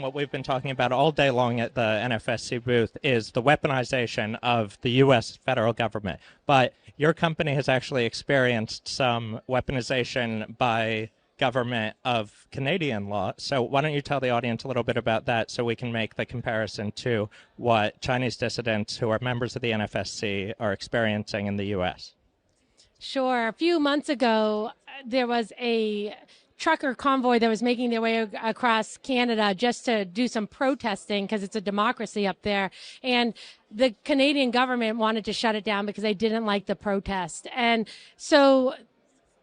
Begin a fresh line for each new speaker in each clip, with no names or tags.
What we've been talking about all day long at the NFSC booth is the weaponization of the U.S. federal government. But your company has actually experienced some weaponization by government of Canadian law. So why don't you tell the audience a little bit about that so we can make the comparison to what Chinese dissidents who are members of the NFSC are experiencing in the U.S.?
Sure. A few months ago, there was a trucker convoy that was making their way across Canada just to do some protesting because it's a democracy up there. And the Canadian government wanted to shut it down because they didn't like the protest. And so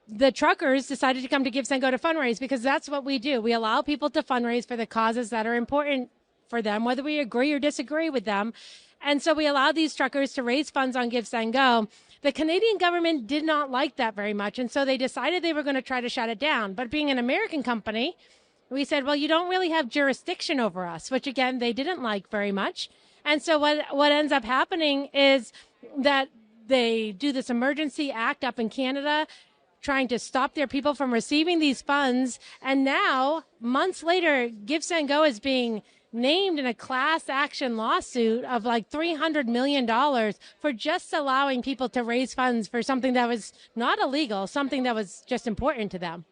the truckers decided to come to Give, Send, Go to fundraise because that's what we do. We allow people to fundraise for the causes that are important for them, whether we agree or disagree with them. And so we allowed these truckers to raise funds on Give, Send, Go. The Canadian government did not like that very much, and so they decided they were going to try to shut it down. But being an American company, we said, well, you don't really have jurisdiction over us, which, again, they didn't like very much. And so what ends up happening is that they do this emergency act up in Canada, trying to stop their people from receiving these funds. And now, months later, Give, Send, Go is being named in a class action lawsuit of like $300 million for just allowing people to raise funds for something that was not illegal, something that was just important to them.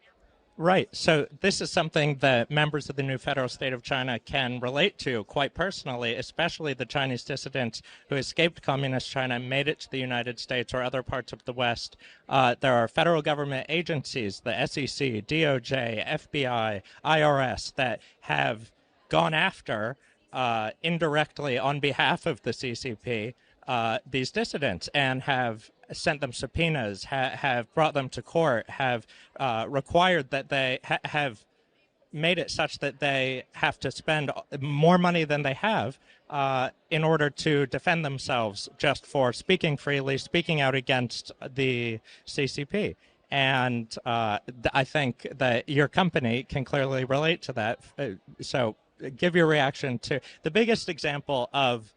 Right. So this is something that members of the new federal state of China can relate to quite personally, especially the Chinese dissidents who escaped communist China and made it to the United States or other parts of the West. There are federal government agencies, the SEC, DOJ, FBI, IRS, that have gone after indirectly on behalf of the CCP these dissidents and have sent them subpoenas, have brought them to court, have required that they have made it such that they have to spend more money than they have in order to defend themselves just for speaking freely, speaking out against the CCP. And I think that your company can clearly relate to that. So give your reaction to the biggest example of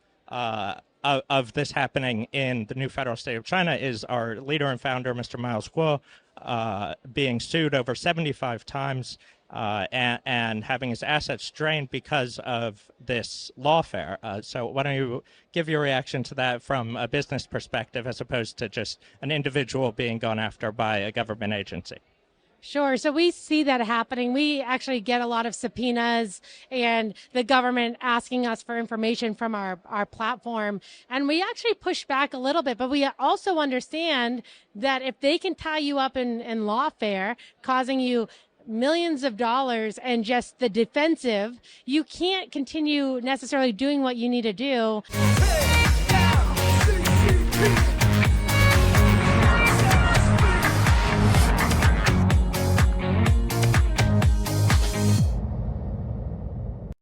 this happening in the new federal state of China is our leader and founder, Mr. Miles Guo, being sued over 75 times and having his assets drained because of this lawfare. So why don't you give your reaction to that from a business perspective as opposed to just an individual being gone after by a government agency?
Sure. So we see that happening. We actually get a lot of subpoenas and the government asking us for information from our platform. And we actually push back a little bit, but we also understand that if they can tie you up in lawfare, causing you millions of dollars and just the defensive, you can't continue necessarily doing what you need to do. Hey, down,